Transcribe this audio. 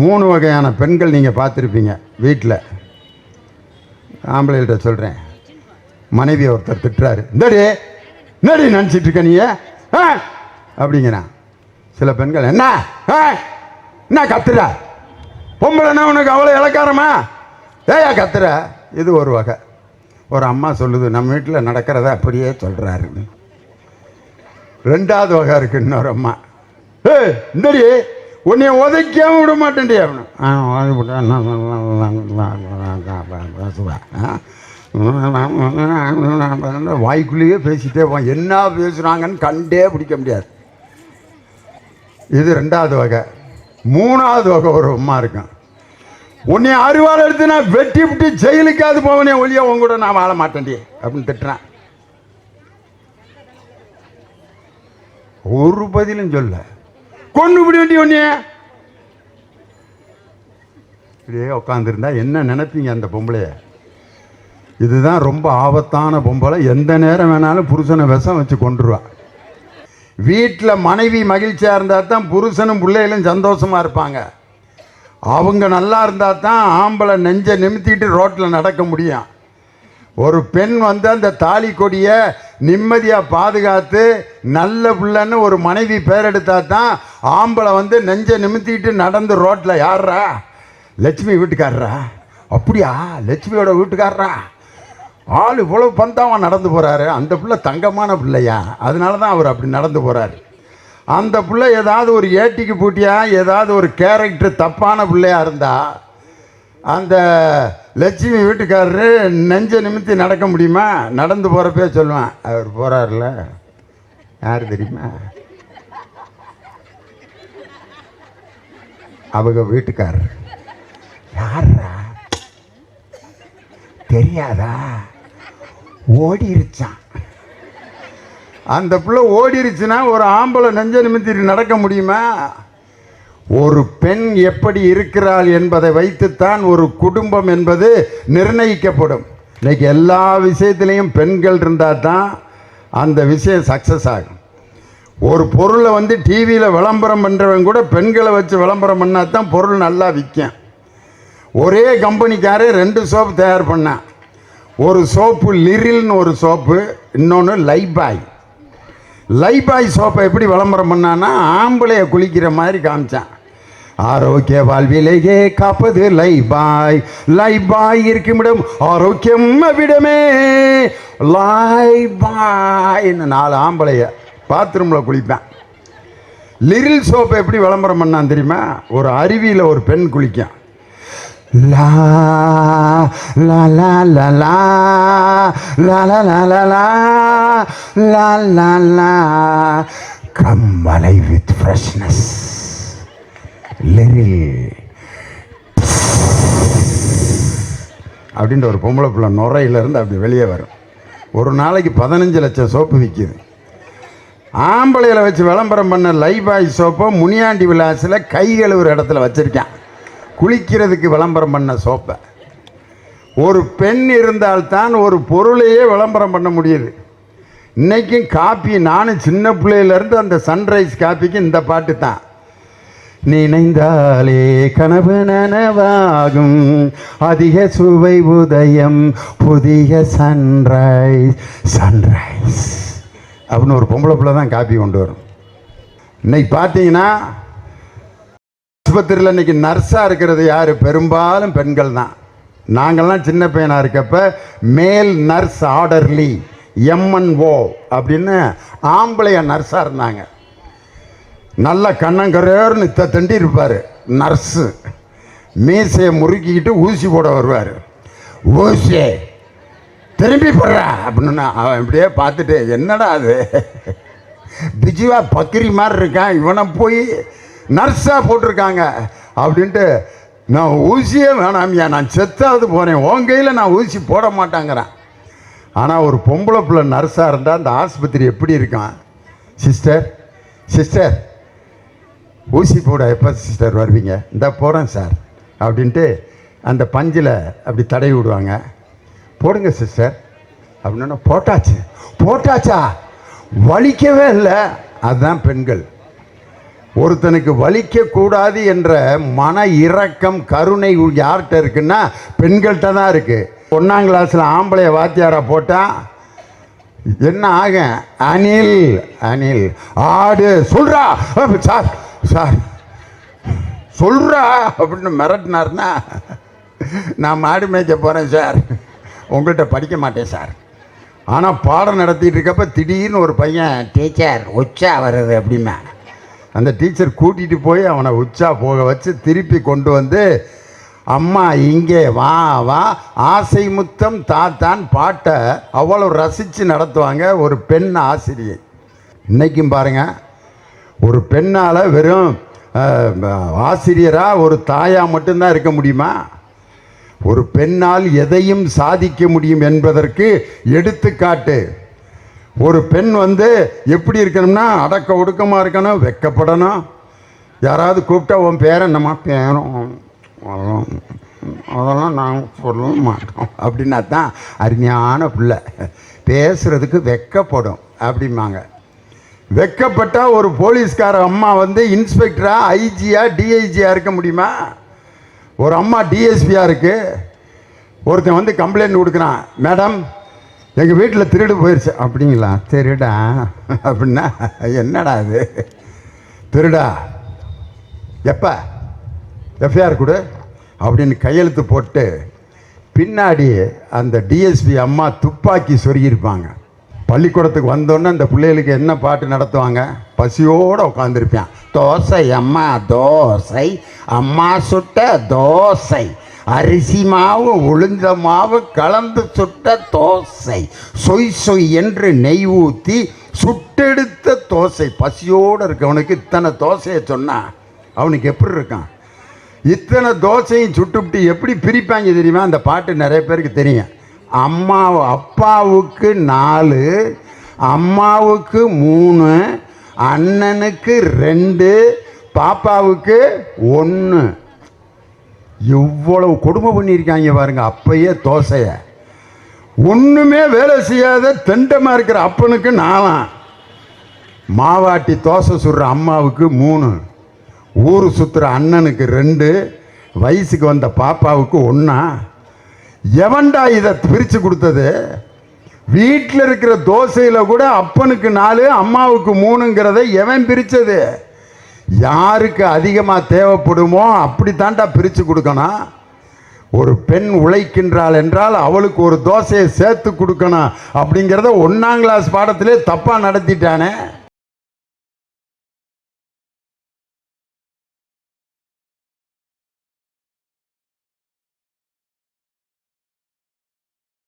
3 வகையான பெண்கள் நீங்கள் பார்த்துருப்பீங்க வீட்டில். ஆம்பளைகிட்ட சொல்கிறேன். மனைவி ஒருத்தர் திட்டுறாரு, என்னடி நினச்சிட்டு இருக்க நீ அப்படிங்கிறான். சில பெண்கள் என்ன கத்துற, பொம்பளைன்னா உனக்கு அவ்வளோ இலக்காரமா, ஏயா கத்துற. இது ஒரு வகை. ஒரு அம்மா சொல்லுது, நம்ம வீட்டில் நடக்கிறத அப்படியே சொல்கிறாரு. 2வது வகை இருக்குது. இன்னொரு அம்மா, இந்தடி உன்னைய உதைக்காம விட மாட்டேன்டி வாய்க்குள்ளேயே பேசிட்டே போவான். என்ன பேசுகிறாங்கன்னு கண்டே பிடிக்க முடியாது. இது 2வது வகை. 3வது வகை ஒரு அம்மா இருக்கும், உன்னை அருவாள் எடுத்து நான் வெட்டி விட்டு ஜெயிலுக்காது போவனே ஒழிய உன் கூட நான் வாழ மாட்டேன்டி அப்படின்னு திட்டுறான். ஒரு பதிலும் சொல்ல, கொண்டு விட வேண்டிய ஒன்னே இப்படியே உட்காந்துருந்தா என்ன நினைப்பீங்க அந்த பொம்பளைய? இதுதான் ரொம்ப ஆபத்தான பொம்பளை. எந்த நேரம் வேணாலும் புருஷனை விஷம் வச்சு கொண்டுருவா. வீட்டில் மனைவி மகிழ்ச்சியாக இருந்தால் தான் புருஷனும் பிள்ளைகளும் சந்தோஷமாக இருப்பாங்க. அவங்க நல்லா இருந்தால் தான் ஆம்பளை நெஞ்சை நிமித்திட்டு ரோட்டில் நடக்க முடியும். ஒரு பெண் அந்த தாலி கொடியை நிம்மதியாக பாதுகாத்து நல்ல பிள்ளைன்னு ஒரு மனைவி பேர் எடுத்தா தான் ஆம்பளை நெஞ்சை நிமித்திட்டு நடந்து ரோட்டில், யாரா லட்சுமி வீட்டுக்காரரா, அப்படியா லட்சுமியோட வீட்டுக்காரரா, ஆள் இவ்வளவு பந்தாவன் நடந்து போகிறாரு, அந்த பிள்ளை தங்கமான பிள்ளையா, அதனால தான் அவர் அப்படி நடந்து போகிறாரு. அந்த பிள்ளை ஏதாவது ஒரு ஏட்டிக்கு பூட்டியா ஏதாவது ஒரு கேரக்டர் தப்பான பிள்ளையாக இருந்தால் அந்த லட்சுமி வீட்டுக்காரரு நெஞ்ச நிமித்தி நடக்க முடியுமா? நடந்து போகிறப்பே சொல்லுவேன், அவர் போகிறார்ல, யார் தெரியுமா, அவங்க வீட்டுக்காரர். யாரா தெரியாதா? ஓடிருச்சான். அந்த பிள்ளை ஓடிருச்சுன்னா ஒரு ஆம்பளை நெஞ்ச நிமித்தி நடக்க முடியுமா? ஒரு பெண் எப்படி இருக்கிறாள் என்பதை வைத்துத்தான் ஒரு குடும்பம் என்பது நிர்ணயிக்கப்படும். இன்னைக்கு எல்லா விஷயத்திலையும் பெண்கள் இருந்தால் தான் அந்த விஷயம் சக்ஸஸ் ஆகும். ஒரு பொருளை டிவியில் விளம்பரம் பண்ணுறவங்க கூட பெண்களை வச்சு விளம்பரம் பண்ணால் தான் பொருள் நல்லா விற்கும். ஒரே கம்பெனிக்காரே 2 சோப்பு தயார் பண்ணான். ஒரு சோப்பு லிரில்னு ஒரு சோப்பு, இன்னொன்று லைபாய். லைபாய் சோப்பை எப்படி விளம்பரம் பண்ணான்னா ஆம்பளையை குளிக்கிற மாதிரி காமிச்சான். ஆரோக்கிய வாழ்விலேயே காப்பது லைபாய், லைபாய் இருக்குமிடம் ஆரோக்கியம் விடமே, லைபாய்ன்னு 4 ஆம்பளைய பாத்ரூமில் குளிப்பேன். லிரில் சோப்பை எப்படி விளம்பரம் பண்ணான் தெரியுமா? ஒரு அருவியில் ஒரு பெண் குளிக்கும். லா லா லா லா லா லா லா லா லா லா லா லா come alive with freshness. Liril அப்படின்ற ஒரு பொம்பளை பிள்ளை நுரையிலேருந்து அப்படி வெளியே வரும். ஒரு நாளைக்கு 15 லட்சம் சோப்பு விற்கிது. ஆம்பளையில் வச்சு விளம்பரம் பண்ண லைபாய் சோப்பை முனியாண்டி விலாசில் கை கழுவுற இடத்துல வச்சுருக்கேன். குளிக்கிறதுக்கு விளம்பரம் பண்ண சோப்பை. ஒரு பெண் இருந்தால்தான் ஒரு பொருளையே விளம்பரம் பண்ண முடியுது. இன்றைக்கும் காப்பி, நானும் சின்ன பிள்ளையிலேருந்து அந்த சன்ரைஸ் காப்பிக்கு இந்த பாட்டு தான். நினைந்தாலே கனவு நனவாகும், அதிக சுவை உதயம் புதிய சன்ரைஸ் சன்ரைஸ் அப்படின்னு ஒரு பொம்பளை பிள்ளை தான் காப்பி கொண்டு வரும். இன்னைக்கு பார்த்தீங்கன்னா ஆஸ்பத்திரியில் இன்னைக்கு நர்ஸாக இருக்கிறது யார்? பெரும்பாலும் பெண்கள் தான். நாங்கள்லாம் சின்ன பையனாக இருக்கப்ப மேல் நர்ஸ் ஆர்டர்லி MNO அப்படின்னு ஆம்பளைய நர்ஸாக இருந்தாங்க. நல்ல கண்ணங்கரேர்னு தண்டி இருப்பார் நர்ஸு. மீசையை முறுக்கிக்கிட்டு ஊசி போட வருவார். ஊசியே திரும்பி போடுறா அப்படின்னு அவன் இப்படியே பார்த்துட்டு, என்னடா அது பிஜுவா பக்கிரி மாதிரி இருக்கான், இவனை போய் நர்ஸாக போட்டிருக்காங்க அப்படின்ட்டு, நான் ஊசியே வேணாமியா, நான் செத்தாவது போகிறேன், உன் கையில் நான் ஊசி போட மாட்டாங்கிறேன். ஆனால் ஒரு பொம்பளை பிள்ளை நர்ஸாக இருந்தால் அந்த ஆஸ்பத்திரி எப்படி இருக்கான்? சிஸ்டர் சிஸ்டர் ஊசி போட எப்போ சிஸ்டர் வருவீங்க? இந்த போகிறேன் சார் அப்படின்ட்டு அந்த பஞ்சில் அப்படி தடவி விடுவாங்க. போடுங்க சிஸ்டர் அப்படின்னா போட்டாச்சு. போட்டாச்சா? வலிக்கவே இல்லை. அதுதான் பெண்கள். ஒருத்தனுக்கு வலிக்கக்கூடாது என்ற மன இரக்கம் கருணை யார்கிட்ட இருக்குன்னா பெண்கள்கிட்ட தான் இருக்குது. 1ஆம் கிளாஸில் ஆம்பளைய வாத்தியாரா போட்டால் என்ன ஆகும்? அணில் அணில் ஆடு சொல்றா சார் சார் சொல்றா அப்படின்னு மிரட்டினார்னா, நான் மாடு மேய்க்க போகிறேன் சார், உங்கள்கிட்ட படிக்க மாட்டேன் சார். ஆனால் பாடம் நடத்திட்டு இருக்கப்ப திடீர்னு ஒரு பையன் டீச்சர் உச்சா வருது அப்படின்னா, அந்த டீச்சர் கூட்டிகிட்டு போய் அவனை உச்சா போக வச்சு திருப்பி கொண்டு வந்து, அம்மா இங்கே வா வா ஆசை முத்தம் தாத்தான் பாட்டை அவ்வளோ ரசித்து நடத்துவாங்க ஒரு பெண் ஆசிரியை. இன்றைக்கும் பாருங்கள், ஒரு பெண்ணால் வெறும் ஆசிரியராக ஒரு தாயாக மட்டும்தான் இருக்க முடியுமா? ஒரு பெண்ணால் எதையும் சாதிக்க முடியும் என்பதற்கு எடுத்துக்காட்டு. ஒரு பெண் எப்படி இருக்கணும்னா அடக்க ஒடுக்கமாக இருக்கணும், வெக்கப்படணும். யாராவது கூப்பிட்டா உன் பேர் என்னம்மா? பேரும் அதெல்லாம் நாங்கள் சொல்ல மாட்டோம் அப்படின்னா தான் அருமையான பிள்ளை. பேசுகிறதுக்கு வெக்கப்படும் அப்படிம்பாங்க. வெக்கப்பட்டால் ஒரு போலீஸ்கார அம்மா இன்ஸ்பெக்டரா ஐஜியா டிஐஜியா இருக்க முடியுமா? ஒரு அம்மா டிஎஸ்பியாக இருக்குது. ஒருத்தன் கம்ப்ளைண்ட் கொடுக்குறான், மேடம் எங்கள் வீட்டில் திருடு போயிடுச்சு. அப்படிங்களா? திருடா அப்படின்னா என்னடா அது திருடா? எப்போ எஃப்ஐஆர் கொடு அப்படின்னு கையெழுத்து போட்டு பின்னாடி அந்த டிஎஸ்பி அம்மா துப்பாக்கி சொருகியிருப்பாங்க. பள்ளிக்கூடத்துக்கு வந்தோன்னே அந்த பிள்ளைகளுக்கு என்ன பாட்டு நடத்துவாங்க? பசியோடு உட்காந்துருப்பான். தோசை அம்மா தோசை, அம்மா சுட்ட தோசை, அரிசி மாவு உளுந்த மாவு கலந்து சுட்ட தோசை, சொய் சொய் என்று நெய் ஊற்றி சுட்டெடுத்த தோசை. பசியோடு இருக்கவனுக்கு இத்தனை தோசையை சொன்னான், அவனுக்கு எப்படி இருக்கான்? இத்தனை தோசையும் சுட்டுவிட்டு எப்படி பிரிப்பாங்க தெரியுமா? அந்த பாட்டு நிறைய பேருக்கு தெரியும். அப்பாவுக்கு 4, அம்மாவுக்கு 3, அண்ணனுக்கு 2, பாப்பாவுக்கு 1. எவ்வளவு கொடுமை பண்ணியிருக்காங்க பாருங்க. அப்பயே தோசைய ஒன்றுமே வேலை செய்யாத தெண்டமாக இருக்கிற அப்பனுக்கு 4, மாவாட்டி தோசை சுடுற அம்மாவுக்கு 3, ஊர் சுற்றுற அண்ணனுக்கு 2, வயசுக்கு வந்த பாப்பாவுக்கு 1. எவன்டா இதை பிரித்து கொடுத்தது? வீட்டில் இருக்கிற தோசையில் கூட அப்பனுக்கு 4 அம்மாவுக்கு 3ங்கிறத எவன் பிரித்தது? யாருக்கு அதிகமாக தேவைப்படுமோ அப்படி தாண்டா பிரித்து கொடுக்கணும். ஒரு பெண் உழைக்கின்றாள் என்றால் அவளுக்கு ஒரு தோசையை சேர்த்து கொடுக்கணும் அப்படிங்கிறத 1ஆம் கிளாஸ் பாடத்திலே தப்பாக நடத்திட்டானே.